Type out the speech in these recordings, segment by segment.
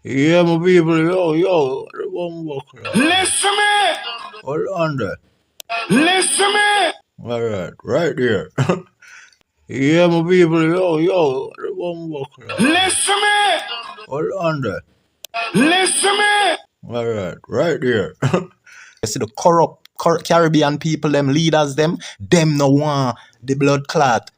Yeah, my people, yo, the bumbo clap. Listen me! Hold on there. Listen me! Alright, right there. Yeah, my people, yo, the bumbo clap. Listen me! Hold on there. Listen me! Alright, right there. You see the corrupt Caribbean people, them leaders, them no want the blood clot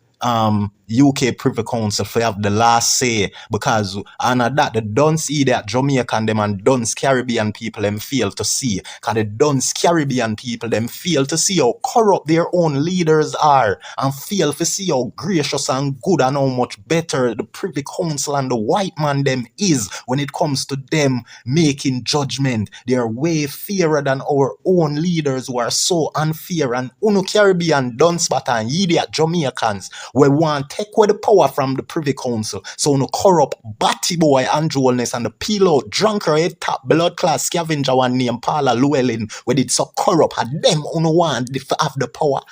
UK Privy Council for have the last say, because and that the don't see that Jamaican them and Duns Caribbean people them fail to see, because the Duns Caribbean people them fail to see how corrupt their own leaders are, and fail to see how gracious and good and how much better the Privy Council and the white man them is when it comes to them making judgment. They are way fairer than our own leaders who are so unfair, and Uno Caribbean Duns but and idiot Jamaicans we want take away the power from the Privy Council. So no corrupt batty boy Andrewalness and the pillow drunker head top blood class scavenger one named Paula Llewellyn where it's so corrupt and them uno want to have the power.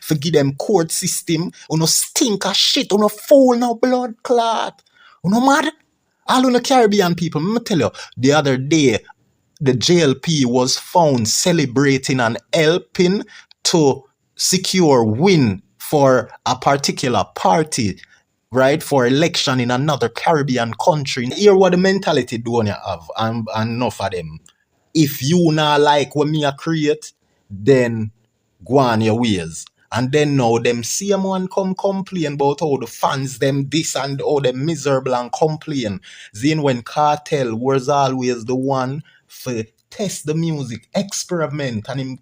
Forgive them court system, uno stink of shit, uno fool no blood clot. Uno mad? All uno Caribbean people, let me tell you, the other day the JLP was found celebrating and helping to secure win for a particular party, right, for election in another Caribbean country. Here what the mentality do you have, and enough of them. If you not like what me a create, then go on your ways. And then now them same one come complain about how the fans them this and how them miserable and complain. Then when Cartel was always the one for test the music, experiment, and him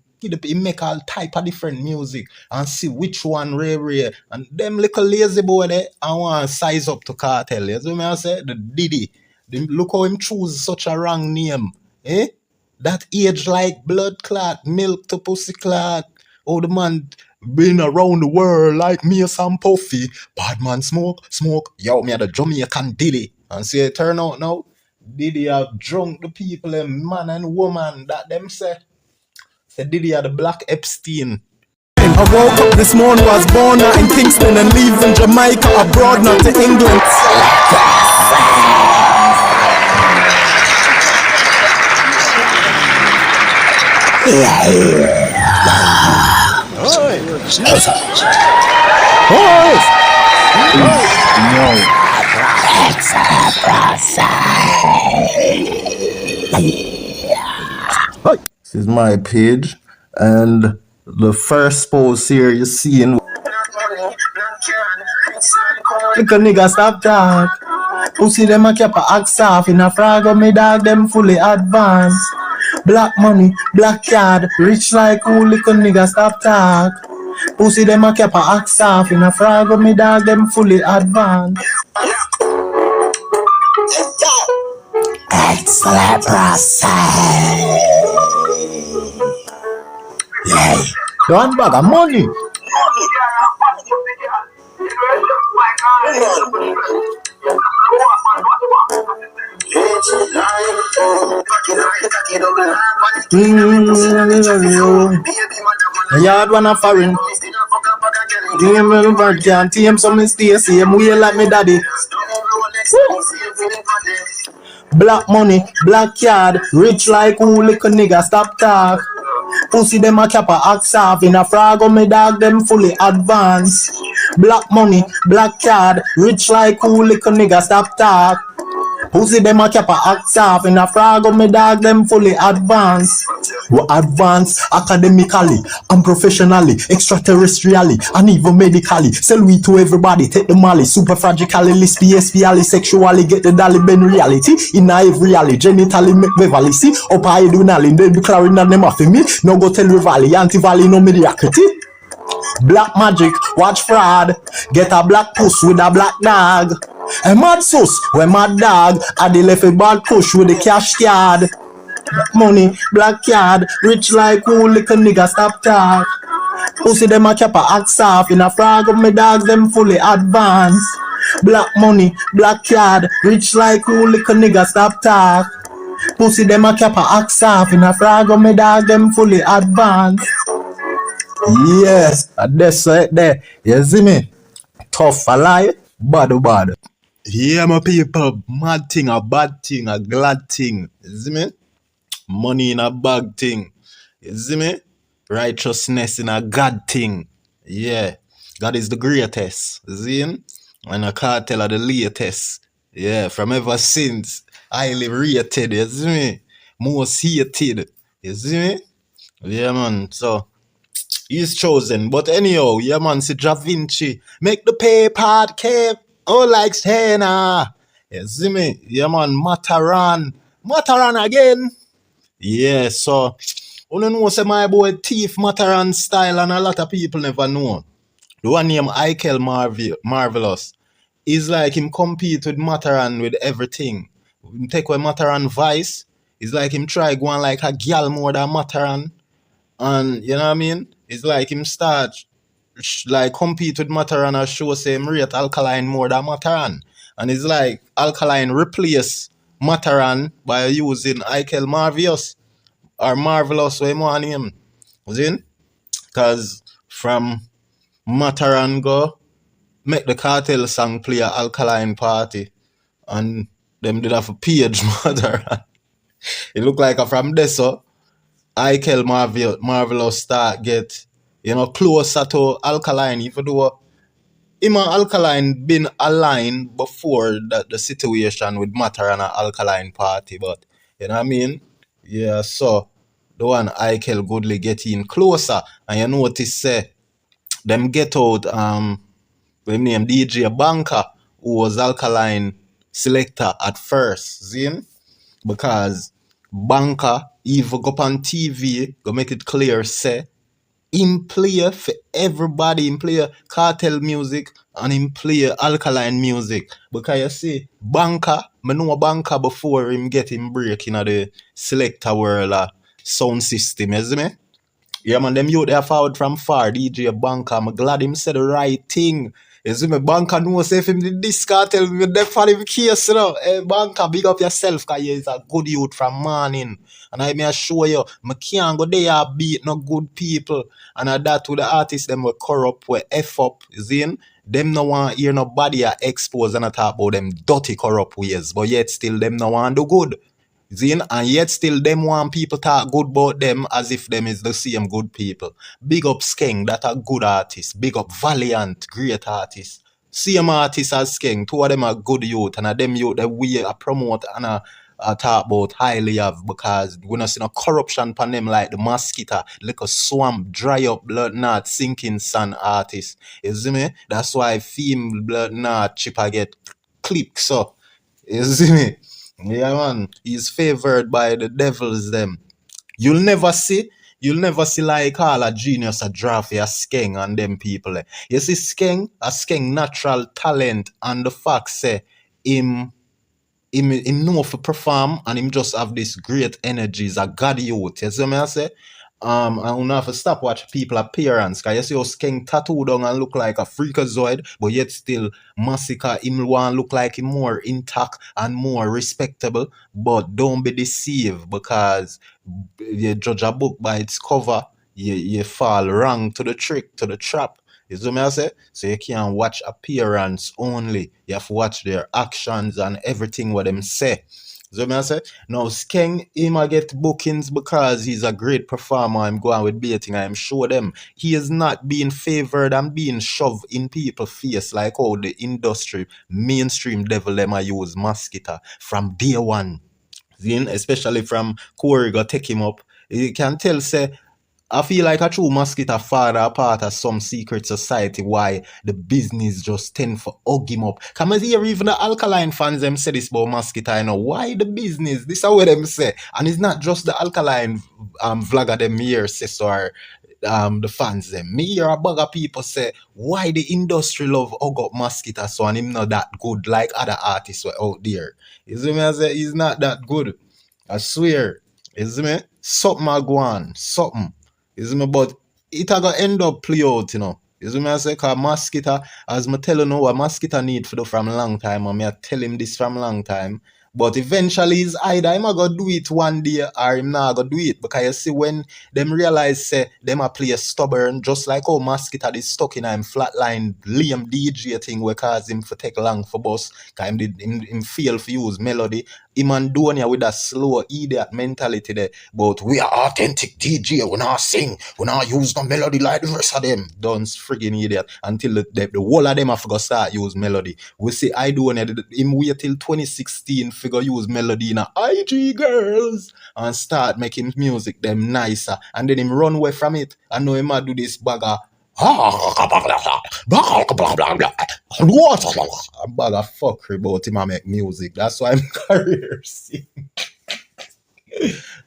make all type of different music and see which one rare. And them little lazy boy there, I want to size up to Cartel. You see me I say? The Diddy. Look how him choose such a wrong name. That age like blood clot, milk to pussy clot. Oh, the man been around the world like me some puffy. Bad man smoke. Yo, me a the Jamaican Diddy. And see it turn out now. Diddy have drunk the people, man and woman, that them say. Say Diddy are the Black Epstein. I woke up this morning, was born out in Kingston and leaving Jamaica abroad, not to England. This is my page, and the first post here you seeing. Little nigga stop talk. Pussy them a keep a axe off in a frag of me dog them fully advanced. Black money, black card, rich like who little nigga stop talk. Pussy them a keep a axe off in a frag of me dog them fully advanced. Excellent process. Yeah. One bag of money. Yard one a foreign. Game little bird can't team some stay same way like me daddy. Black money, black card, rich like who little nigga stop talk. Pussy them a cap a axe off in a frag of me dog them fully advanced. Black money, black card, rich like who little nigga stop talk. Pussy them a cap a axe off in a frag of me dog them fully advanced. We advance academically and professionally, extraterrestrially and even medically. Sell we to everybody, take the molly, super fragically, lesbially, sexually, get the dolly ben reality. In every alley, genitally make Beverly see. Up I do nally, they be claring that them off me. No go tell Rivali, anti-valley no mediocrity. Black magic, watch fraud. Get a black puss with a black dog. A mad sus, when mad dog. Addi left a bad push with a cash card. Black money, black card, rich like who little nigga stop talk. Pussy them a cap a axe off in a frag of me dogs them fully advanced. Black money, black card, rich like who little nigga stop talk. Pussy them a cap a axe off in a frag of me dogs them fully advanced. Yes, that's right there. You see me? Tough a lie, bad. Yeah, my people, mad thing, a bad thing, a glad thing. You see me? Money in a bag thing. You see me? Righteousness in a God thing. Yeah. God is the greatest. You see him? And a cartel are the latest. Yeah, from ever since. Highly rated, you see me? Most hated. You see me? Yeah, man. So he's chosen. But anyhow, yeah, man, see Ja Vinci. Make the paper cave. Oh, like Shena. You see me? Yeah, man, Matterhorn. Matterhorn again. Yeah, so you know say my boy Thief Matterhorn style and a lot of people never know. The one named Ikel Marvelous. It's like him compete with Matterhorn with everything. Him take away Matterhorn Vice. It's like him try go on like a gal more than Matterhorn. And you know what I mean? It's like him start like compete with Matterhorn and show say him rate Alkaline more than Matterhorn. And it's like Alkaline replace Matterhorn by using Ikel Marvelous or Marvelous way more name. See? Cause from Matterhorn go make the Cartel song play a Alkaline party. And them did have a page Matterhorn. It look like a from there so Ikel Marvelous start get, closer to Alkaline, even though him and Alkaline been aligned before the situation with Matter and a Alkaline party, but you know what I mean? Yeah, so the one Ikel Goodly get in closer, and you notice say them get out them name DJ Banker, who was Alkaline selector at first, see? Because Banker even go up on TV, go make it clear, say, him play for everybody, him play Cartel music and him play Alkaline music. Because you see, Banker, I know Banker before him get him break in the selector world sound system, you see me? Yeah, man, them youth they are forward from far. DJ Banker, I'm glad him said the right thing. You see me, Banker knows if him did this Cartel, me deaf for him case, you know. Hey, Banker, big up yourself, because you is a good youth from morning. And I may assure you, I can't go there and beat no good people. And that to the artists, them will corrupt, will F up, you see? Them no want hear nobody expose and talk about them dirty corrupt ways. But yet still, them no want do good. Zin, and yet still them want people talk good about them as if them is the same good people. Big up Skeng, that a good artist. Big up Valiant, great artist. Same artist as Skeng, two of them are good youth, and them youth that we promote and talk about highly of, because we not see no corruption upon them like the mosquito, like a swamp, dry up, blood not sinking sun artist. You see me? That's why film blood not chip get click so. You see me? Yeah, man. He's favored by the devils, them. You'll never see like all a genius a draft a Skeng and them people. You see Skeng natural talent and the fact say him know for perform and him just have this great energy. He's a god youth. You see me I say? And we have to stop watch people appearance. Cause you see how Skeng tattooed on and look like a freakazoid, but yet still massacre him want look like him more intact and more respectable. But don't be deceived, because you judge a book by its cover, you fall wrong to the trick, to the trap. You see me I say? So you can't watch appearance only. You have to watch their actions and everything what them say. So me I say, now Skeng, him a get bookings because he's a great performer. I'm going with baiting. I'm sure them. He is not being favored and being shoved in people's face like how the industry, mainstream devil them a use mosquito from day one. Then, especially from Corey go take him up. You can tell say I feel like a true mosquito father a part of some secret society why the business just tend for hug him up. Come as here even the Alkaline fans them say this about mosquito, you know. Why the business? This is what them say. And it's not just the Alkaline vlogger them here says or the fans them. Me hear a bag of people say why the industry love hug up mosquito so and him not that good like other artists were out there. You see me I say he's not that good. I swear. You see me? Something a go on. Something. You see me? But it a go end up play out, you know. You see me I say? Because mosquito, as me tell you now, what mosquito need for do from long time, and me I tell him this from long time, But eventually it's either him a go do it one day or him not go do it. Because you see when them realize say them a play stubborn, just like how Mosquito is stuck in him flatline Liam DJ thing where cause him for take long for bus, cause him feel for use melody. Him and Donia with that slow idiot mentality there. But we are authentic DJ, we not sing, we not use no melody like the rest of them. Don't friggin' idiot. Until the whole of them have to start use melody. We see I do him wait till 2016 figure use melody in a IG girls and start making music them nicer. And then him run away from it. I know him a do this bagger. A bag of fuckery about him a make music. That's why I'm career sing.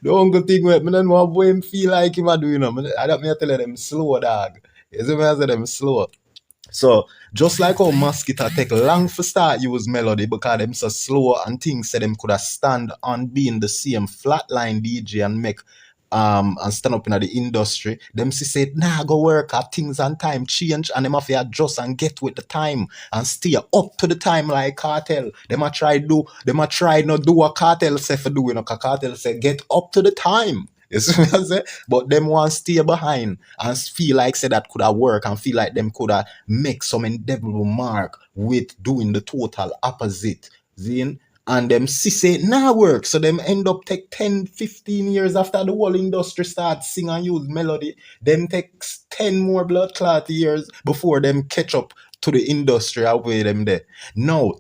The only thing with me don't know what him feel like him a do, you know. I don't mean to tell them slow, dog. You see me I say them slow. So just like how Mosquito take long for start use melody because them so slow and things say them could have stand on being the same flatline DJ and make and stand up in the industry, them say nah go work at things and time change and them have to adjust and get with the time and stay up to the time like Cartel. Them a try not do what Cartel say for doing, cause Cartel say get up to the time. You see what I say? But them want stay behind and feel like say that could have work and feel like them could have make some indelible mark with doing the total opposite. Zine? And them say nah work. So them end up take 10, 15 years after the whole industry starts sing and use melody. Them takes 10 more blood clot years before them catch up to the industry away them there. Now,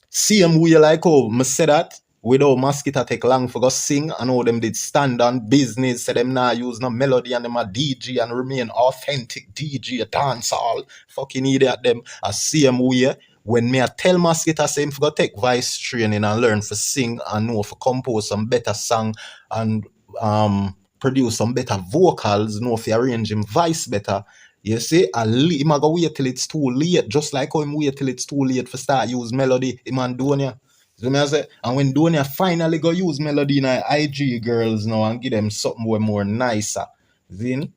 same way like how I say that, without Mosquito take long for go sing and how them did stand on business, say them not use no melody and them a DJ and remain authentic DJ dancehall. Fucking idiot them. A same way when me I tell Mosquito say him for go take voice training and learn for sing and know for compose some better song and produce some better vocals, know for arrange him voice better. You see, him a go wait till it's too late, just like how him wait till it's too late for start use melody, him and Donia. See me I say? And when Donia finally go use melody in IG girls now and give them something more nicer. See?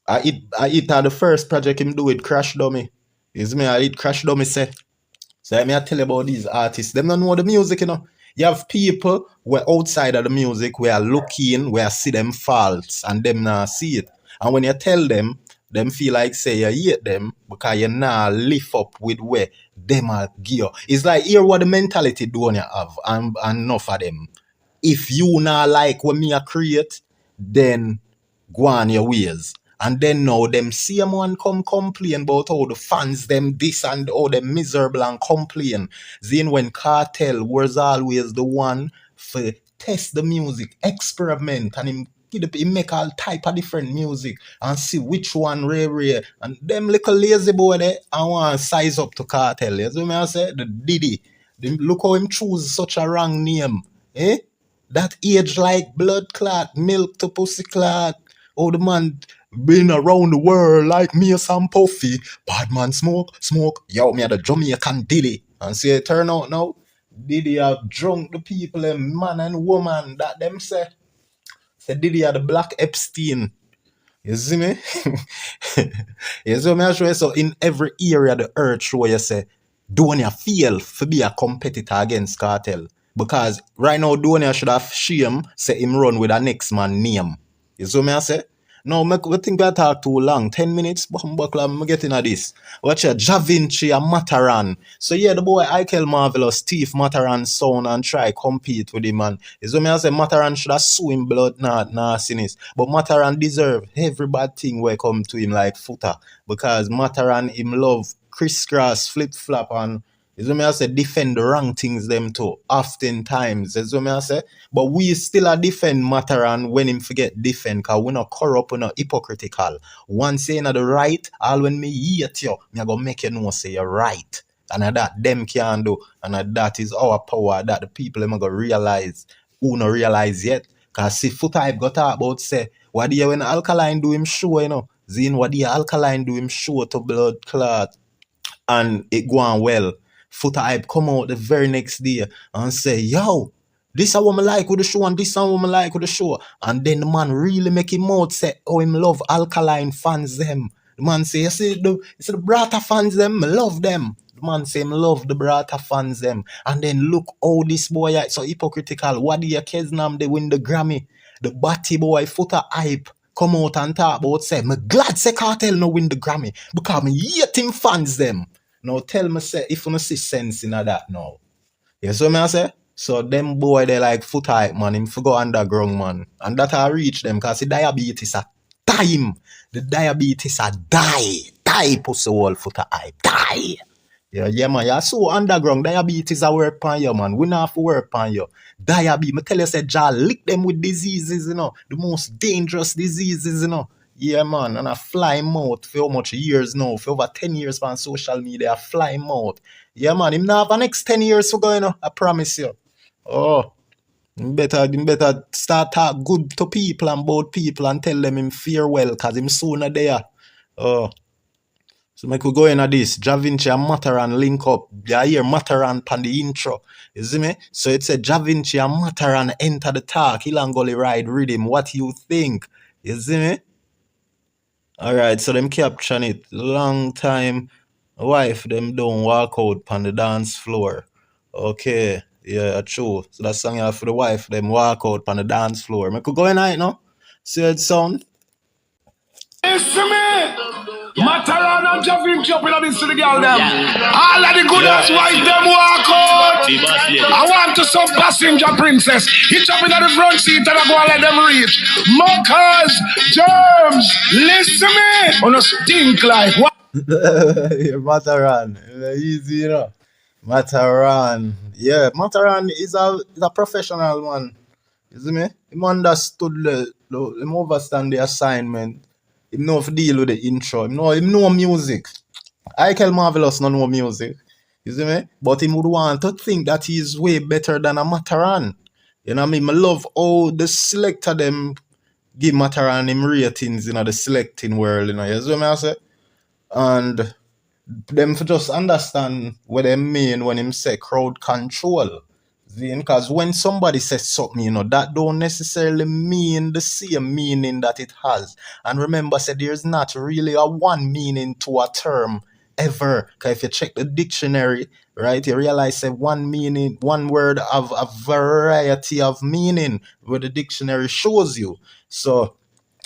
I eat the first project him do with Crash Dummy. You see me? I eat Crash Dummy say. So let me tell you about these artists. Them don't know the music, you know. You have people where outside of the music, where looking, where see them faults, and them not see it. And when you tell them feel like say you hate them because you not lift up with where them are gear. It's like here what the mentality do you have and enough of them. If you not like what me a create, then go on your ways. And then now them same one come complain about how the fans them this and how them miserable and complain. Then when Cartel was always the one for test the music, experiment, and him make all type of different music and see which one rare. And them little lazy boy there, I want to size up to Cartel. You see what I say? The Diddy. Look how him choose such a wrong name. Eh? That age like blood clot, milk to pussy clot. Oh, the man been around the world like me or some puffy. Bad man smoke. Yo, me a the Jamaican Diddy. And see it turn out now. Diddy have drunk the people, man and woman, that them say. Say Diddy are the Black Epstein. You see me? You see me? I show you. So in every area of the earth show you say, Donia feel to be a competitor against Cartel. Because right now Donia should have shame say him run with a next man name. You see me I say? No, we think I talk too long. 10 minutes, buckle, I'm getting at this. Watch ya, Vinci and Matterhorn. So yeah, the boy Ikel Marvelous, Steve Matterhorn sound and try compete with him, man. So me I say Matterhorn should have sue him blood, not nastiness. But Matterhorn deserve every bad thing where come to him like footer. Because Matterhorn him love crisscross, flip-flop and me I say defend the wrong things them too. Oftentimes. Me I say. But we still a defend Matterhorn when him forget defend because we not corrupt, we not hypocritical. Once saying at the right, all when me hate you, me go make you know say you're right. And that them can do. And that is our power that the people them go realize who not realize yet. Because see foot type got talk about say, what do you when alkaline do him show, you know? Zine what do you alkaline do him show to blood clot and it go on well. Footer Hype come out the very next day and say, yo, this a woman like with the show and this a woman like with the show. And then the man really make him out say, oh, him love alkaline fans them. The man say, you see the Brata fans them, I love them. The man say him love the brata fans them. And then look how this boy is so hypocritical. What do you Keznam they win the Grammy? The batty boy footer hype come out and talk about say, me glad say Cartel no win the Grammy because me hate him fans them. Now tell me say if you no see sense in that now. You see what I say? So them boy they like foot hype man, him for go underground man. And that I reach them cause the diabetes a time. The diabetes a die. Die pussy wall foot hype. Die. Yeah, man. You're so underground. Diabetes a work on you, man. We not have to work on you. Diabetes, me tell you, say, Jah lick them with diseases, you know. The most dangerous diseases, you know. Yeah, man. And I fly mouth for how much years now? For over 10 years on social media, I fly mouth. Yeah, man. Him now have the next 10 years to go, you know. I promise you. Oh. Him better start talk good to people and about people and tell them him farewell, cause him sooner there. Oh. So make we go in at this. Vinci and Matterhorn link up. You hear Matterhorn pan the intro. You see me? So it said Vinci and Matterhorn enter the talk. Gully Riddim. What you think? You see me? Alright, so them caption it. Long time wife them don't walk out on the dance floor. Okay. Yeah, true. So that song you for the wife them walk out on the dance floor. Make we go in at it now. See it sound? Listen me. Matterhorn and Vinci up in this to the girl them. All of the good ass wife them walk out. I want to some passenger princess. Hitch up in the front seat and I go and let them reach. Mockers, germs, listen me. On a stink like what? Matterhorn. Easy, you know. Matterhorn. Yeah, Matterhorn is a professional man. You see me? Him understood him understand the assignment. Him know to deal with the intro. Him know music. I Kel Marvelous no know music. You see me? But him would want to think that he's way better than a Matterhorn. You know what I mean? I love how the selector them give Matterhorn him ratings in the selecting world, you know. You see what I say? And them for just understand what they mean when him say crowd control. Because when somebody says something, you know, that don't necessarily mean the same meaning that it has. And remember, say there's not really a one meaning to a term ever. Because if you check the dictionary, right, you realize that one word have a variety of meaning where the dictionary shows you. So,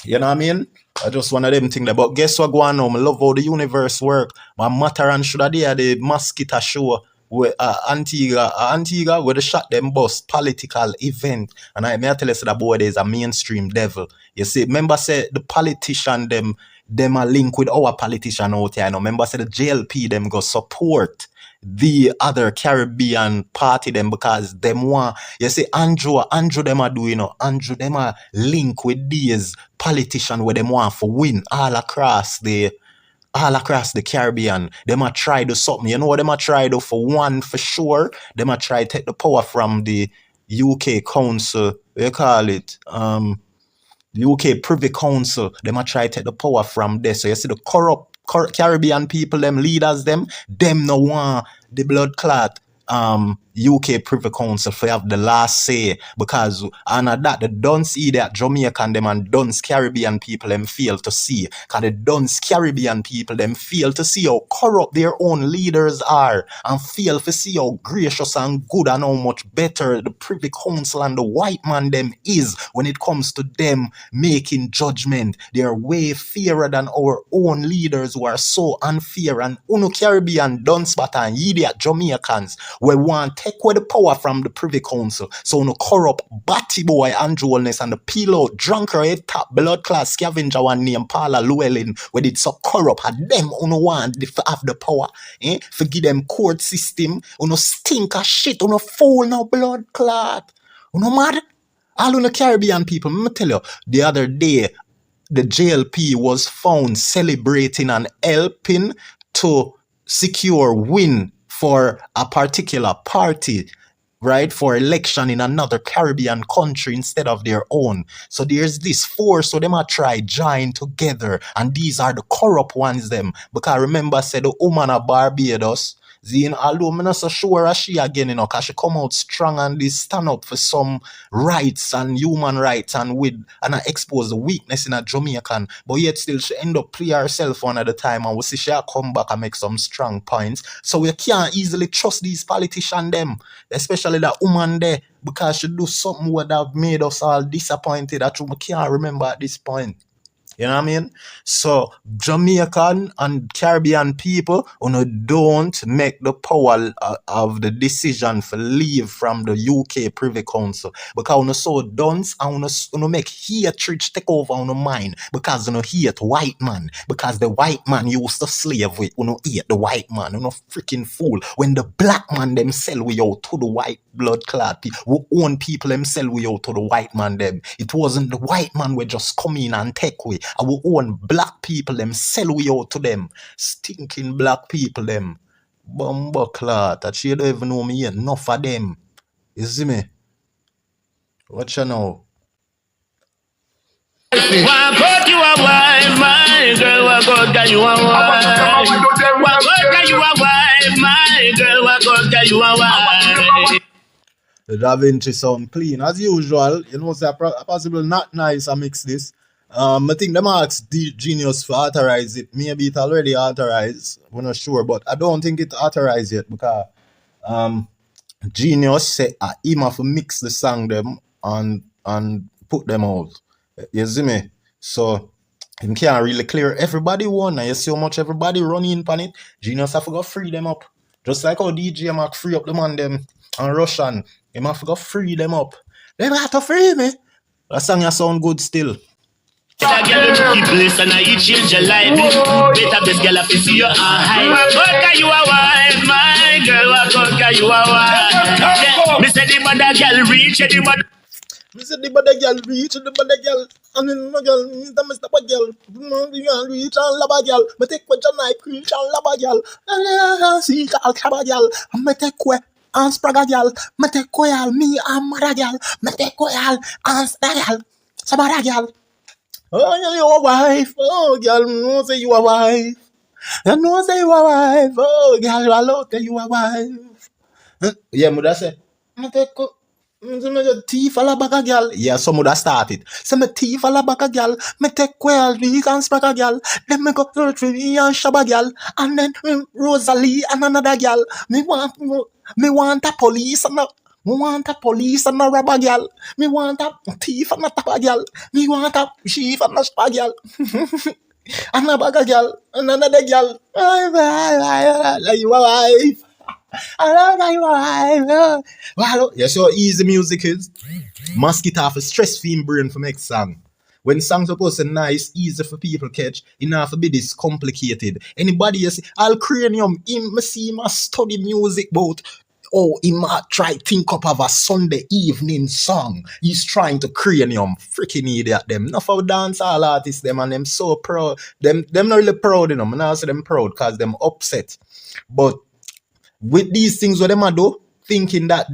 you know what I mean? I just one of them things. But guess what going on? I love how the universe work. My Matterhorn should have the mosquito show where Antigua where the shot them bus political event. And I may tell you that boy is a mainstream devil. You see, remember say the politician them are linked with our politician out here. You know, remember say the JLP them go support the other Caribbean party them because them want, you see, Andrew them are doing, you know, Andrew them are linked with these politicians where them want for win all across the Caribbean. Them a try do something. You know what them a try do for one for sure? Them a try take the power from the UK Council. They call it the UK Privy Council. Them a try take the power from there. So you see the corrupt Caribbean people, them leaders, them no want the blood clot UK Privy Council for have the last say, because and that the Duns that Jamaican them and Duns Caribbean people them fail to see. Cause the Duns Caribbean people them fail to see how corrupt their own leaders are and fail to see how gracious and good and how much better the Privy Council and the white man them is when it comes to them making judgment. They are way fairer than our own leaders who are so unfair. And Uno Caribbean Duns but and idiot Jamaicans we want take away the power from the Privy Council. So no corrupt batty boy Andrew Wellness and the pillow drunker head top blood class scavenger one named Paula Llewellyn where it's so corrupt and them uno want to have the power. For give them court system, uno stink of shit, uno fool no blood clot. Uno mad? All uno Caribbean people, let me tell you, the other day the JLP was found celebrating and helping to secure win for a particular party, right, for election in another Caribbean country instead of their own. So there's this force, so them a try join together, and these are the corrupt ones them. Because remember, said the woman of Barbados, Zine, although I'm not so sure as she again, cause she come out strong and this stand up for some rights and human rights and I expose the weakness in a Jamaican, but yet still she end up play herself one at a time and we see she come back and make some strong points. So we can't easily trust these politicians them, especially that woman there, because she do something would have made us all disappointed that we can't remember at this point. You know what I mean? So Jamaican and Caribbean people don't make the power of the decision for leave from the UK Privy Council because so dunce and make hatred take over on the mind because hate white man because the white man used to slave with hate the white man freaking fool when the black man them sell we out to the white blood clot people we own people them sell we out to the white man them. It wasn't the white man we just come in and take we. Our own black people them sell we out to them. Stinking black people them. Bumbo clot. That you don't even know me yet. Enough of them. You see me? What you know? Why got you a wife, my girl? Why got you a wife? Why got you a wife, my girl? Why got you a wife? The Da Vinci sound clean as usual. Say possible not nice I mix this. I think them ask Genius for authorize it. Maybe it already authorized. We're not sure, but I don't think it authorized yet because Genius said him have to mix the song them and put them out. You see me? So him can't really clear everybody one. And you see how much everybody running on it. Genius have to go free them up. Just like how DJ Mac free up the man them and Russian. Him have to go free them up. They have to free me. That song sound good still. That girl keep listen and it change your life. Better best girl if you see your high. What you a wife, my girl? What you a wife? Me say the mother girl reach the mother. Me say the mother girl reach the mother girl. And then the girl, Mr. Mr. Girl, the girl reach and love a girl. Me take what your night reach and love a girl. And see call crab a girl. Me take what and sprag a girl. Me take what me and mother girl. Me take what and sprag girl. Some other girl. Oh, you a wife. Oh, girl, no say you a wife. You know say you a wife. Oh, girl, you a love you a wife. Yeah, mother say, me take me thief a la bag a girl. Yeah, some would have started. So me thief a la bag a girl. Me take quail, week and spark a girl. Then me go search for me and shab a girl. And then Rosalie and another girl. Me want a police and a robber girl. Me want a thief and a tap a girl. Me want a chief and a spa girl. And a bag a girl. And another girl. Like you a wife. I love you, wife. Well, you see how easy music is? Mask it off a stress-free brain for make song. When songs supposed to nice, easy for people catch, it not to be this complicated. Anybody you see, I'll cranium, him see him study music about he might try think up of a Sunday evening song. He's trying to cranium. Freaking idiot them. Enough of dancehall artists them and them so proud. Them not really proud, I'm not say them proud because them upset. But with these things what them a do, thinking that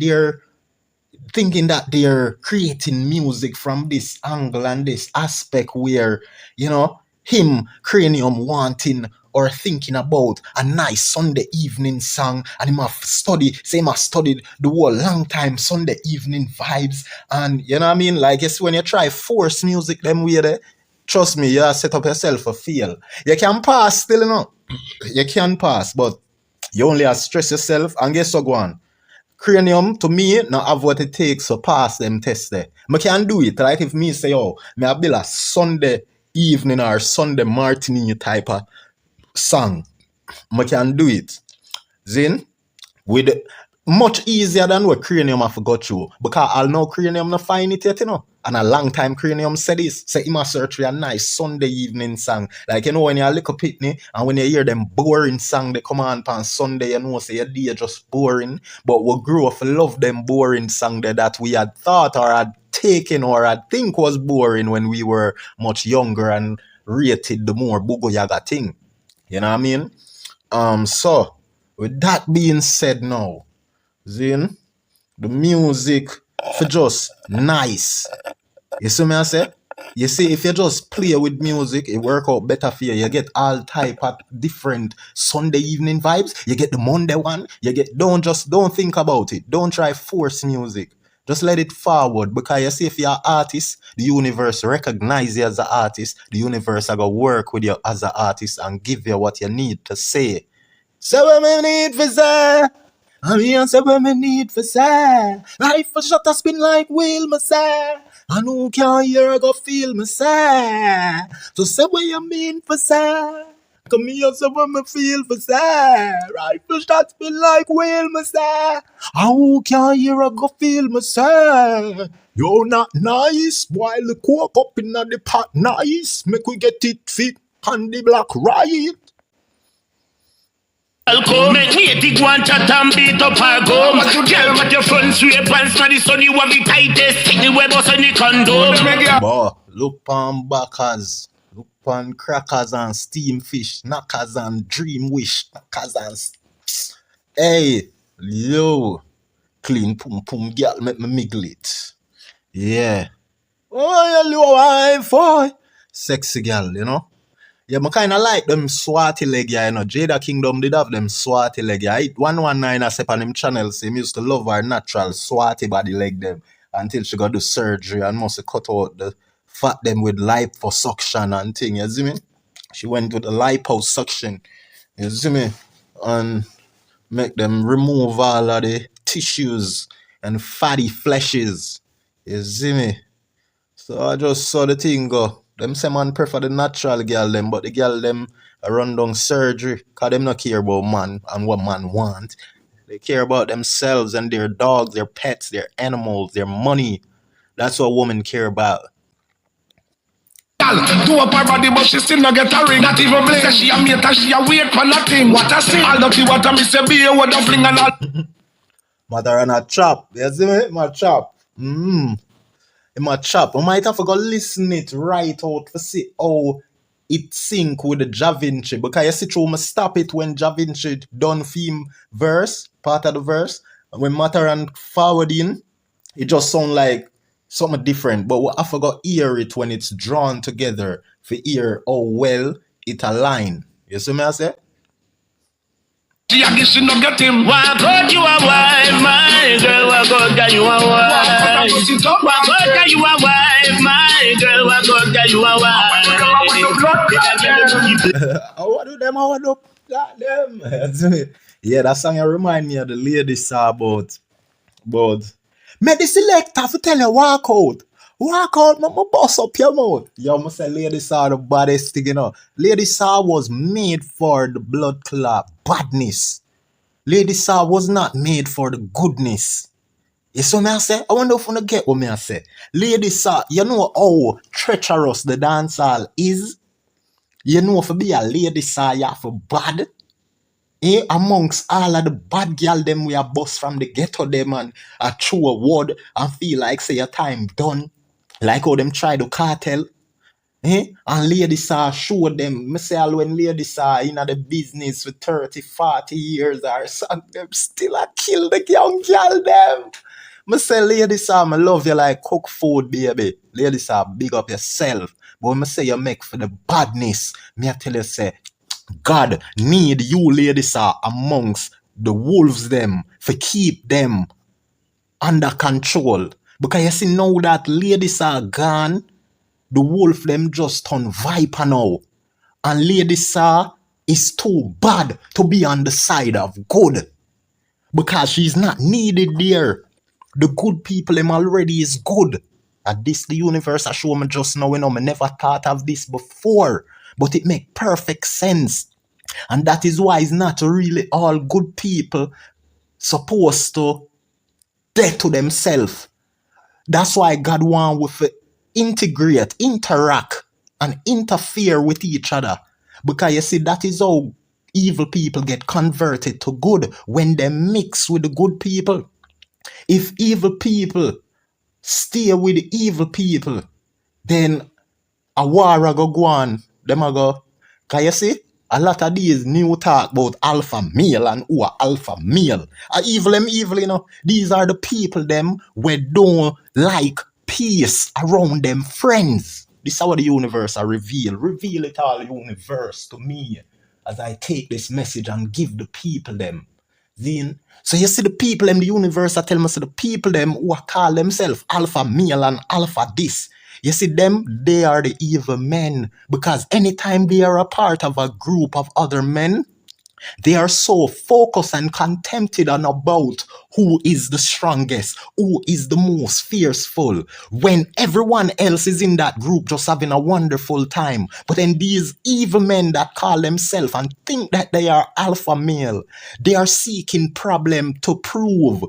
they're creating music from this angle and this aspect where, him cranium wanting or thinking about a nice Sunday evening song and him have studied the whole long time Sunday evening vibes and you know what I mean? Like it's when you try force music them way there, trust me, you set up yourself for fail. You can pass still, you can pass, but you only have stress yourself and guess what go on? Cranium to me not have what it takes to pass them tests there. I can do it. Like if me say, me I build a Sunday evening or Sunday martini type of song. I can do it. Then with much easier than what Cranium have got through. Because I'll know Cranium not find it yet, And a long time Cranium said this. Say him a search for a nice Sunday evening song. Like when you're a little pitney and when you hear them boring song they come on Sunday, say your day just boring. But we grew up to love them boring song that we had thought or had taken or had think was boring when we were much younger and rated the more Bugo Yaga thing. You know what I mean? So with that being said now, Zin, the music for just nice. You see me I say? You see, if you just play with music, it work out better for you. You get all type of different Sunday evening vibes. You get the Monday one. You get don't think about it. Don't try force music. Just let it forward, because you see, if you're an artist, the universe recognize you as an artist. The universe are gonna work with you as an artist and give you what you need to say. So what me need for say? I'm here, so what me need for say? Life a shot a spin like wheel, me say. And who can hear go feel me say? So say what you mean for say? Come here, so what me feel for say? Rifle shot spin like wheel, me say. And who can hear go feel me say? You're not nice, while the coke up in the pot nice. Make we get it fit on the block right. Make me a dig one chat and beat up our gum. Girl, what your front sweep pants for the sun, you want the tightest. Take the web us on the condom. Boy, look on backers, look on crackers and steam fish, knockers and dream wish, knockers and hey, yo, clean pum pum girl, make me miggle it. Yeah. Oh, you little wife, boy. Sexy girl, you know. Yeah, I kind of like them swatty leg, yeah, you know. Jada Kingdom did have them swatty leg, yeah. 119 I said on him channel, so him used to love her natural swatty body leg them until she got the surgery and must cut out the fat them with liposuction and thing, you see me? She went with the liposuction, you see me? And make them remove all of the tissues and fatty fleshes, you see me? So I just saw the thing go. Them say man prefer the natural girl them, but the girl them run down surgery, cause them not care about man and what man want. They care about themselves and their dogs, their pets, their animals, their money. That's what women care about. Do up her body, but she still not get a ring. Not even blink. Say she a mate and she a wait for nothing. What I say? All dirty water, me say be a word of fling and all. Mother and a chop. You see me? My chop. In my chop. I might have to go listen it right out to see how it sync with the Da Vinci. Because you see through me stop it when Da Vinci done theme verse, part of the verse. And when Matterhorn forward in, it just sound like something different. But I forgot hear it when it's drawn together for hear how well it align. You see me I say? She a guess she no get him. Why God you a wife, my girl? Why God that you a wife? Why God that you a wife, my girl? Why God that you a wife? I want to them, I want to plot them. Yeah, that song remind me of the lady saw about me the selector to tell you walk out, my boss up your mouth. You must say Lady Saw the baddest thing, you know. Lady Saw was made for the blood clot badness. Lady Saw was not made for the goodness. You see what I say? I wonder if you get what I say. Lady Saw, you know how treacherous the dancehall is? You know if you be a Lady Saw, you have to bad. Amongst all of the bad girl them we are bust from the ghetto them and a true award and feel like say your time done. Like how them try to cartel. And ladies saw show them. Me say all when ladies are in the business for 30, 40 years or something, them still a kill the young girl them. Me say ladies saw me love you like cook food, baby. Ladies saw big up yourself. But when me say you make for the badness, me I tell you say God need you ladies are amongst the wolves them for keep them under control. Because you see now that ladies are gone, the wolf them just turn viper now. And ladies are is too bad to be on the side of good. Because she's not needed there. The good people them already is good. And this the universe I show me just now, you know, I never thought of this before. But it make perfect sense. And that is why it's not really all good people supposed to dead to themselves. That's why God want to integrate, interact, and interfere with each other. Because you see, that is how evil people get converted to good, when they mix with the good people. If evil people stay with the evil people, then a war a go on. Them a go. Can you see? A lot of these new talk about alpha male and who are alpha male. Evil them evil, you know. These are the people them who don't like peace around them friends. This is how the universe are reveal. Reveal it all, universe, to me as I take this message and give the people them. Then, so you see the people in the universe are telling me, so the people them who are call themselves alpha male and alpha this. You see them, they are the evil men. Because anytime they are a part of a group of other men, they are so focused and contented on about who is the strongest, who is the most fearful, when everyone else is in that group just having a wonderful time. But then these evil men that call themselves and think that they are alpha male, they are seeking problem to prove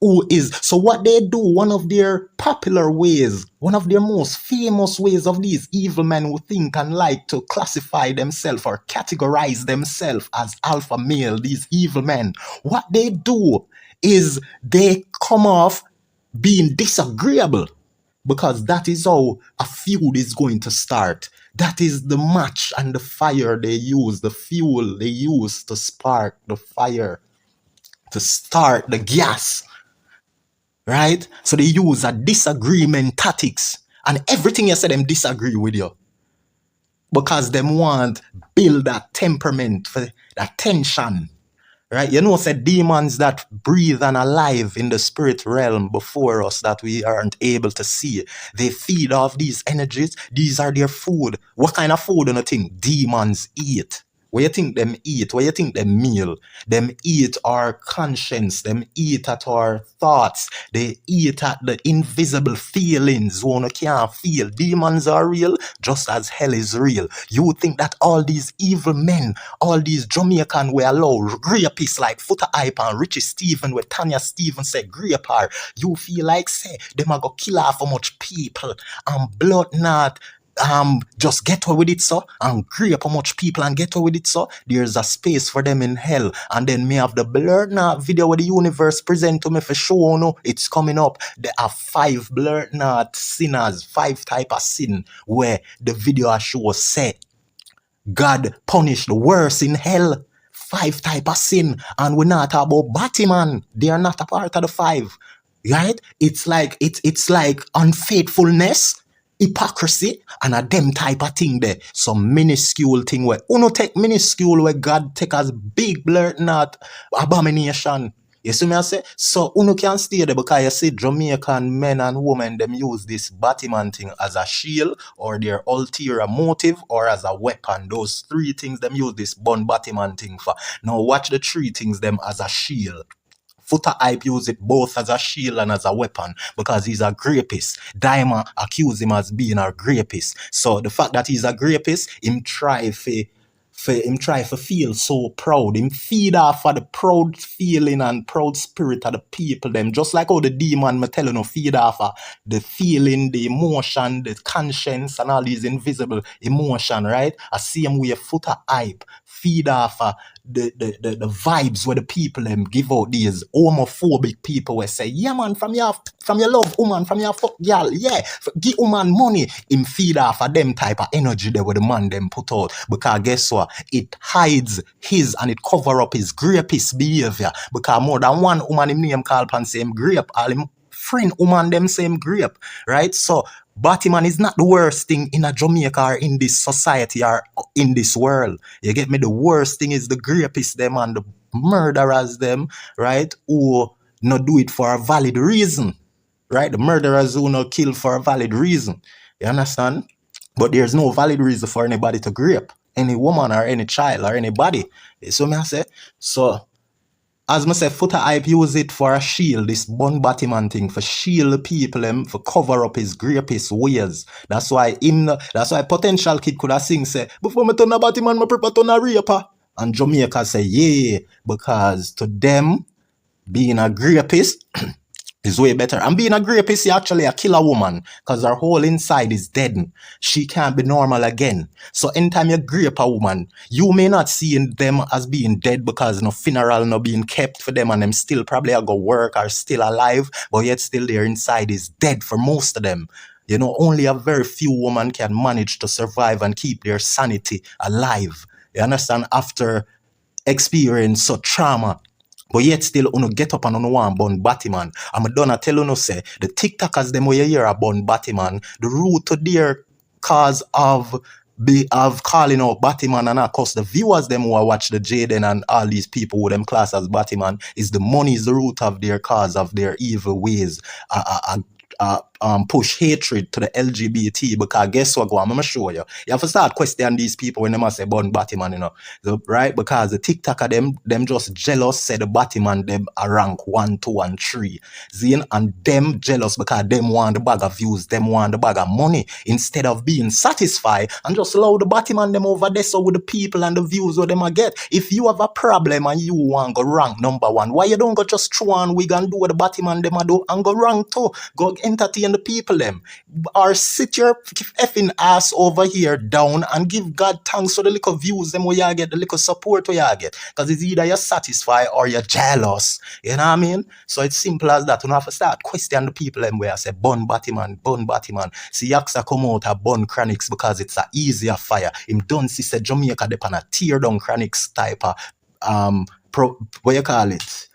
who is. So what they do, one of their popular ways, one of their most famous ways of these evil men who think and like to classify themselves or categorize themselves as alpha male, these evil men, what they do is they come off being disagreeable, because that is how a feud is going to start. That is the match and the fire they use, the fuel they use to spark the fire, to start the gas. Right? So they use a disagreement tactics. And everything you say them disagree with you. Because them want build that temperament, for that tension. Right? You know, say demons that breathe and alive in the spirit realm before us that we aren't able to see. They feed off these energies. These are their food. What kind of food do you think demons eat? What you think them eat? What you think them meal? Them eat our conscience. Them eat at our thoughts. They eat at the invisible feelings one can't feel. Demons are real just as hell is real. You think that all these evil men, all these Jamaican we allow rapists like Foota Hype and Richie Stephen where Tanya Stephen said grape her. You feel like say them a go kill off how much people and blood not just get away with it, so, and grape how much people and get away with it, so. There's a space for them in hell. And then me have the blurred knot video where the universe present to me for show, no, it's coming up. There are 5 blurred knot sinners, 5 type of sin where the video show say God punish the worst in hell. 5 type of sin, and we're not about Batman. They are not a part of the 5, right? It's like unfaithfulness, hypocrisy, and a them type of thing there. Some minuscule thing where uno take minuscule where God take as big blurt not abomination. You see me I say? So uno can stay there because you see Jamaican men and women them use this Batman thing as a shield or their ulterior motive or as a weapon. Those 3 things them use this bun Batman thing for. Now watch the 3 things them as a shield. Foota Hype use it both as a shield and as a weapon because he's a rapist. Diamond accuse him as being a rapist. So the fact that he's a rapist, him try to feel so proud. Him feed off of the proud feeling and proud spirit of the people them. Just like how the demon me telling you feed off of the feeling, the emotion, the conscience and all these invisible emotion, right? I see him with a Foota Hype feed off of the vibes where the people them give out these homophobic people where say, yeah man, from your love woman, from your fuck girl, yeah, give woman money. Him feed off of them type of energy there where the man them put out. Because guess what? It hides his and it cover up his rapist behavior. Because more than one woman him name call upon same grape, all him friend woman them same grape, right? So Batman is not the worst thing in a Jamaica or in this society or in this world. You get me? The worst thing is the rapists them and the murderers them, right? Who not do it for a valid reason, right? The murderers who not kill for a valid reason. You understand? But there's no valid reason for anybody to grape any woman or any child or anybody. So me I say, so as I say, Foota Hype use it for a shield, this bun Batman thing, for shield the people them, for cover up his rapist ways. That's why potential kid could have sing say, before me turn a Batman, me prepare turn a raper. And Jamaica say, yeah, because to them, being a rapist is way better. And being a rapist, you actually a killer woman because her whole inside is dead. She can't be normal again. So anytime you rape a woman, you may not see them as being dead because no funeral no being kept for them and them still probably go work or still alive, but yet still their inside is dead for most of them. You know, only a very few women can manage to survive and keep their sanity alive. You understand? After experience such trauma. But yet still, uno get up and uno want bun Batman. I'm done tell uno say, the TikTokers them where you hear about Batman, the root to their cause of calling out Batman, and of course the viewers them who are watch the Jaden and all these people who them class as Batman, is the money is the root of their cause of their evil ways. Push hatred to the LGBT, because guess what, I'm gonna show you. You have to start questioning these people when they must say born Batman, you know, right? Because the TikToker them just jealous, say the Batman them are rank 1, 2, and 3. Zine, and them jealous because them want the bag of views, them want the bag of money, instead of being satisfied and just allow the Batman them over there so with the people and the views what them a get. If you have a problem and you want go rank number 1, why you don't go just throw on wig and do what the Batman them a do and go rank 2? Go entertain the people them, or sit your effing ass over here down and give God thanks for the little views them where you get, the little support where you get, because it's either you're satisfied or you're jealous, you know what I mean? So it's simple as that. You don't have to start questioning the people them where I say bun Batman. See Yaksa come out a bun Chronics because it's a easier fire. Him done see say Jamaica depend a tear down Chronics type of what you call it,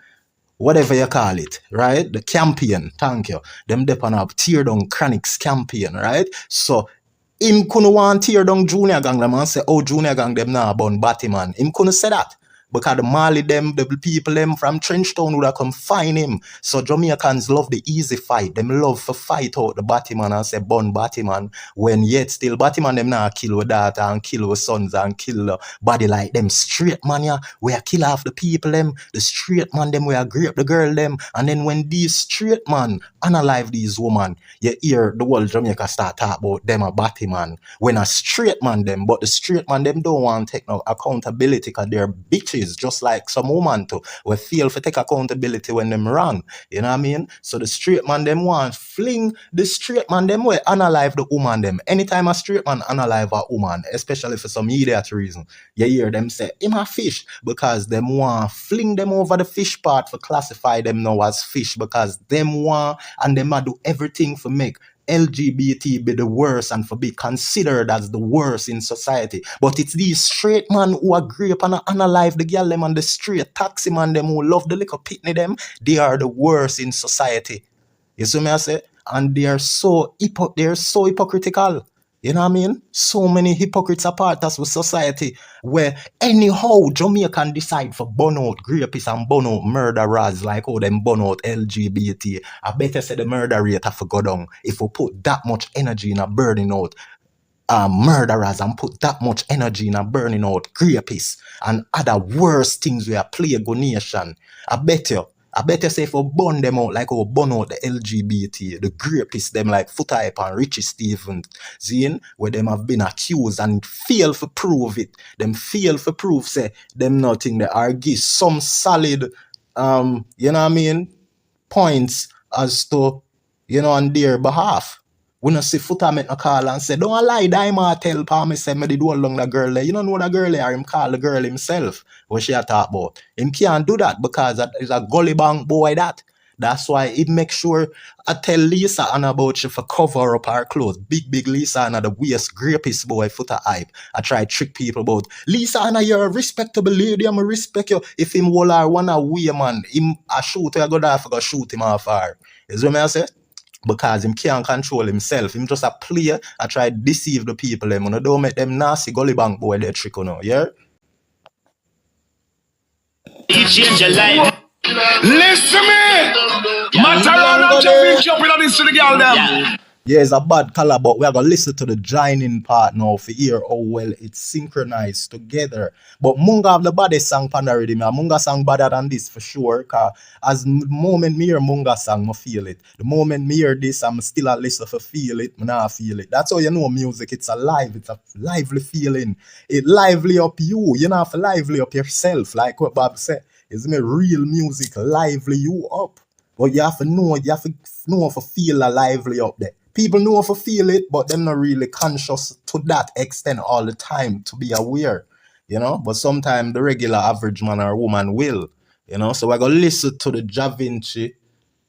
whatever you call it, right? The campaign, thank you. Them depend up tear down Chronics campaign, right? So him couldn't want tear down Junior Gang them and say, oh, Junior Gang them now born Batman. Him couldn't say that, because the Mali them, the people them from Trenchtown would have come find him. So Jamaicans love the easy fight. Them love to fight out the Batman and say born Batman, when yet still Batman them now kill with daughter and kill with sons and kill body like them straight man ya, where kill off the people them, the straight man them where grape the girl them, and then when these straight man unalive these women, you hear the whole Jamaica start talk about them a Batman, when a straight man them, but the straight man them don't want to take no accountability because they're bitches, just like some woman too, we feel for take accountability when them wrong, you know what I mean? So the straight man them want fling the straight man them way unalive the woman them. Anytime a straight man unalive a woman, especially for some idiot reason, you hear them say him a fish, because them want fling them over the fish part for classify them now as fish, because them want and them a do everything for make LGBT be the worst and for be considered as the worst in society. But it's these straight man who agree upon and unalive the girl them on the street, taxi man them who love the little pitney them, they are the worst in society. You see me I say? And they are so hypocritical. You know what I mean? So many hypocrites are part of society, where anyhow Jamaican decide for burn out rapists and burn out murderers, like how them burn out LGBT. I better say the murder rate have to go down if we put that much energy in a burning out murderers and put that much energy in a burning out rapists and other worse things we are plague nation. I bet you say if we burn them out like we burn out the LGBT, the rapists them like Foothype and Richie Stevens, Zine, where them have been accused and fail for prove it. Them fail for prove say them nothing they are give some solid you know what I mean, points as to, you know, on their behalf. When I see Foota make a call and say, don't lie, die Martel, pa me say, me did do along the girl there. You don't know the girl there, him call the girl himself, what she a talk about. Him can't do that because that is a gully bang boy that. That's why it makes sure I tell Lisa and about she for cover up her clothes. Big Lisa and the waist grapist boy Foota hype. I try trick people about Lisa and you're a respectable lady, I'm a respect you. If him will her one away man, him a shoot I go there for go shoot him off her. Is what I say? Because him can't control himself. Him just a player. I try to deceive the people. Them, don't make them nasty gully bank boy their trick, yeah? You change your life. Listen me! Matterhorn and Vinci up in this to the girl them. Yeah, it's a bad color, but we are going to listen to the joining part now for hear how well it's synchronized together. But Munga have the baddest song pan already. Munga song better than this for sure. Cause as the moment me hear Munga song, I feel it. The moment me hear this, I'm still at least to feel it. I not feel it. That's how you know music. It's alive. It's a lively feeling. It lively up you. You know, have to lively up yourself. Like what Bob said. It's me real music lively you up. But you have to know if feel a lively up there. People know if feel it, but they're not really conscious to that extent all the time to be aware, you know. But sometimes the regular average man or woman will, you know. So we're going to listen to the Vinci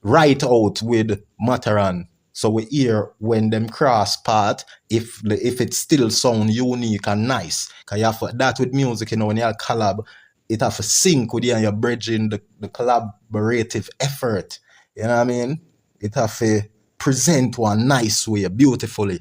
right out with Matterhorn. So we hear when them cross part, if it still sound unique and nice. Because you have that with music, you know, when you collab, it have to sync with you and you're bridging the collaborative effort. You know what I mean? It have to present one nice way, beautifully.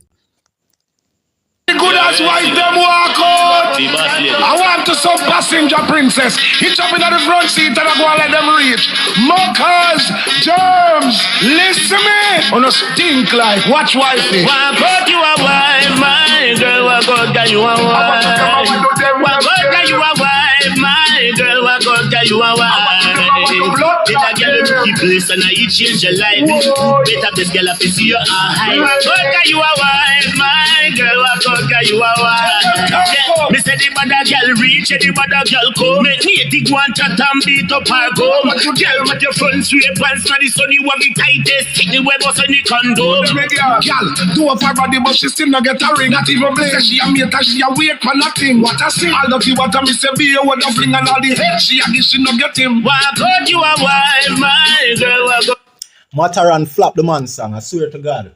good as wife them walk out. I want to some passenger princess. He jump in the front seat and I go and let them reach. Mockers, germs, listen me. On a stink like, watch wifey. Why God you a wife, my girl? Why God you a wife? Why God you a wife, my girl? Why God you a wife? If a girl keep listen, I change your life. Better this girl up see your eye. Why God you a wife, my girl? Why God you a wife? Me say the mother girl reach, the mother girl come. Make me dig one chat and beat up her gum. Girl, with your front sweep pants, now the sun you have the tightest. Take the web us on the condom. Girl, do up her body, but she still not get a ring. Not even blink. She a mate, she a wait for nothing. What I see, all the tea, what I miss a beer, what a fling and all the head. She a give, she not get him. Why God you a wife, my girl? Why God? Matterhorn flap the man song, I swear to God.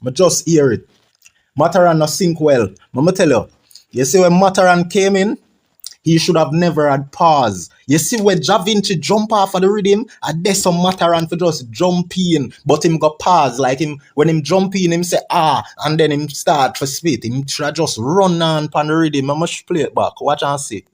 But just hear it. Matterhorn not sink well. I'ma tell you. You see when Matterhorn came in, he should have never had pause. You see when Vinci jump off of the rhythm, and there's some Matterhorn for just jump in, but him got pause. Like him, when him jump in, him say and then him start for spit. Him should just run on pan the rhythm. I must play it back. Watch and see.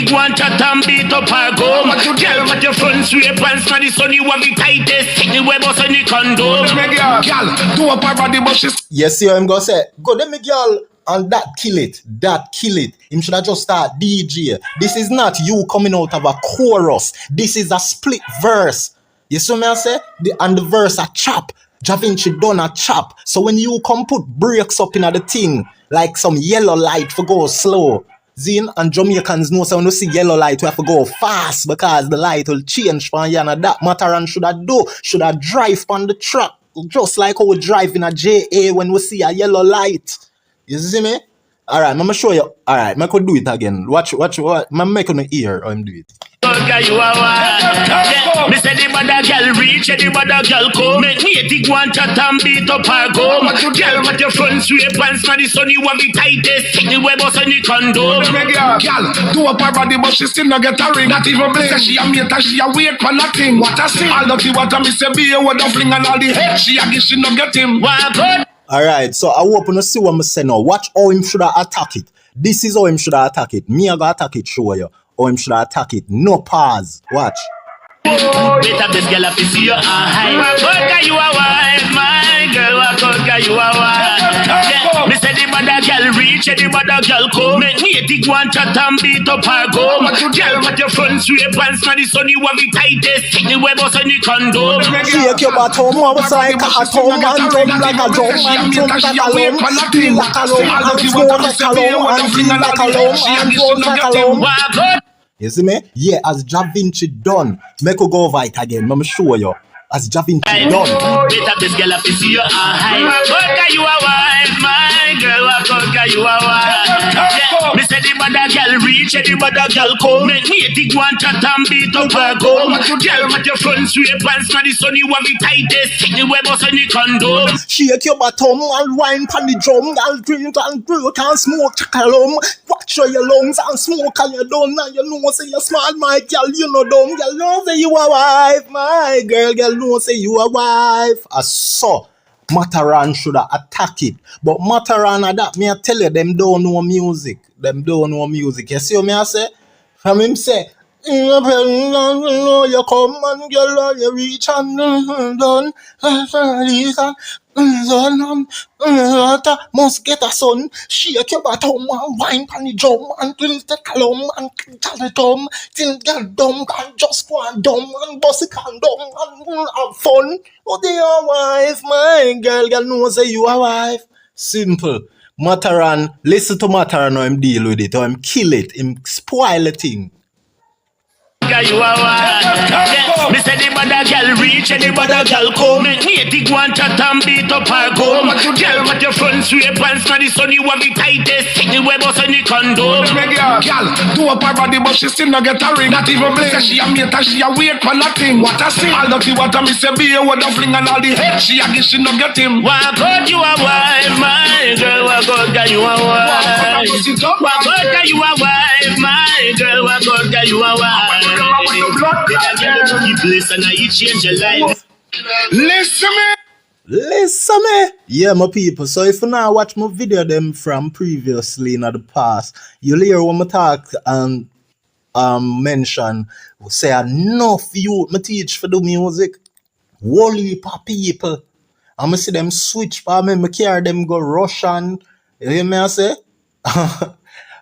One chat and beat up her gum. Girl, with your front sweep pants, now the sun you have the tightest. Take the web us on the condom. Girl, do up her body, but she. You see how him go say, go there me girl. And that kill it. Him should have just start DJ. This is not you coming out of a chorus. This is a split verse. You see me I say? And the verse a chop. Vinci done a chop. So when you come put breaks up in the thing, like some yellow light for go slow. Zin and Jamaicans know so when you see yellow light, we have to go fast because the light will change from here and that Matterhorn should have drive on the track. Just like how we drive in a JA when we see a yellow light. You see me? Alright, I'm gonna show you. Alright, I could do it again. Watch. I'm making my ear or I'm do it. You a wife. Me say the mother girl reach, the mother girl come. Make me dig one chat and beat up her gum. Girl, with your front sweep pants, now the sun you have the tightest. Take the web us on the condom. Girl, do up her body, but she still not get a ring. Not even blink. She a mate, she a wait for nothing. What I see, all the tea, what I miss a beer, what a fling and all the head. She a give, she not get him. Why God? Alright, so I hope you see what I say now. Watch how him should have attack it. This is how him should have attack it. Me I go attack it, show you. How him should have attack it. No pause. Watch. Better this girl up see your eye. What you a wife, my girl? What you a wife? Me say the mother girl reach, the mother girl come. Make me dig one chat and beat up her gum. Girl, with your front sweep pants, now the sun you have the tightest. Take the web us on the condom. Shake your bottom, was like a tom and drum like a drum and jump like a lum, feel like a lum and flow like a lum and feel like a lum and flow like a lum. You see me? Yeah, as Vinci done, make you go over it again. Let me show you. As Vinci done. Better this girl up see your eye. What you a wife, my girl? What you a wife? Me say the mother girl reach, the mother girl come. Make me dig one chat and beat up her gum. Girl, with your front sweep pants, now the sun you have the tightest. Take the web us on the condom. Shake your bottom and wine pan the drum. And drink and broke and smoke chakalum. Watch your lungs and smoke and you done. And you know say you smart, my girl. You know dumb. Girl know say you a wife, my girl. Girl know say you a wife. I saw Matterhorn should have attack it. But Matterhorn that me I tell you, them don't know music. You see what me I say? From him say, you come and girl, you reach and done. Must get a son. Shake your bottom and wine pan the drum and twist the column and tell the tom. Till get dumb and just go and dumb and bust it and dumb and have fun. Oh, they are wife, my girl know say you a wife. Simple. Matterhorn, listen to Matterhorn or him deal with it or him kill it, him spoil the thing. You a wife. Me say the mother girl reach, the mother girl come. Make me dig one chat and beat up her gum. Girl, with your front sweep pants, now the sun you have the tightest. Take the web us on the condom. Girl, do up her body, but she still not get a ring. Not even blink. She a mate, she a wait for nothing. What I see, all the tea, what I miss a beer, what a fling and all the head. She a give, she not get him. Why God you a wife, my girl? Why God you a wife? Why God you a wife, my girl? Why God you a wife? Listen me. Listen me. Yeah, my people. So if you now watch my video them from previously in the past, you'll hear when I talk and mention say enough youth me teach for the music. Whole heap of people. I'ma see them switch for me, me carry them go Russian. You hear me I say?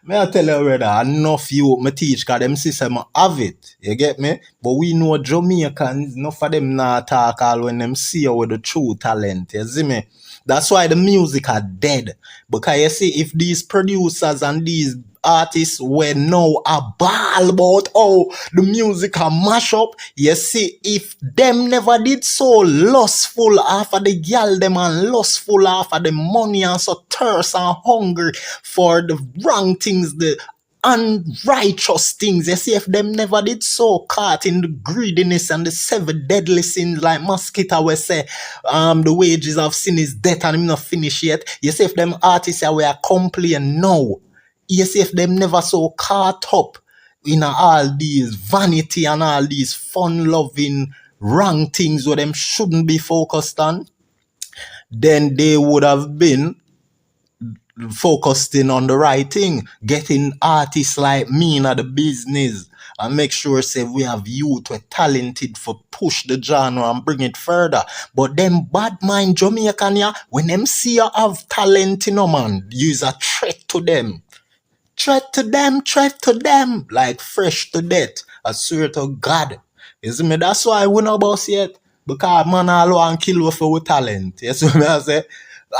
Me I tell you brother, enough you me teach cause them system have it. You get me? But we know Jamaicans, enough of them not talk all when them see you with the true talent. You see me? That's why the music are dead. Because you see, if these producers and these artists were now a ball about how the music can mash up, you see, if them never did so lustful after the girl them and lustful after the money and so thirst and hungry for the wrong things, the unrighteous things. You see, if them never did so caught in the greediness and the seven deadly sins, like mosquito we say, the wages of sin is death and I'm not finished yet. You see, if them artists are we are complain now. You see, if them never so caught up in all these vanity and all these fun-loving wrong things where them shouldn't be focused on, then they would have been focusing on the right thing, getting artists like me in the business and make sure say we have youth who are talented for push the genre and bring it further. But them bad mind Jamaican, yeah, when them see you have talent, you know, man, use a threat to them. Threat to them, like fresh to death. I swear to God. You see me? That's why we no boss yet. Because man all want kill you for with talent. You see me? I say,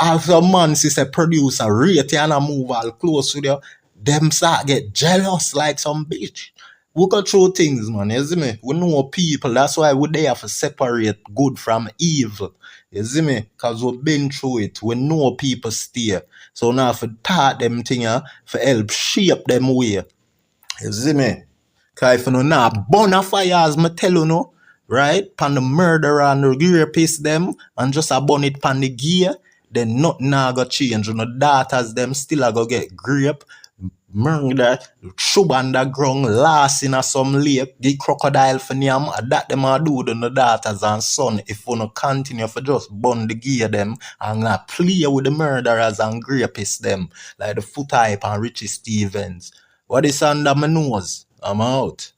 as a man, see a producer, rate you and a move all close with you, them start get jealous like some bitch. We go through things, man. You see me? We know people. That's why we there to separate good from evil. You see me? Because we've been through it. We know people stay. So now for taught them thing, for help shape them way. You see me? Because if you know now, burn a fire as me tell you no, right? Pan the murderer and the rapist them, and just a burn it pan the gear, then nothing now go change. You know, daughters them still a go get grape, murder, shub underground, last in a some lake, the crocodile for them, that them a do to the daughters and son if you no continue for just burn the gear them and play with the murderers and rapists them, like the Foot Hype and Richie Stevens. What is under my nose? I'm out.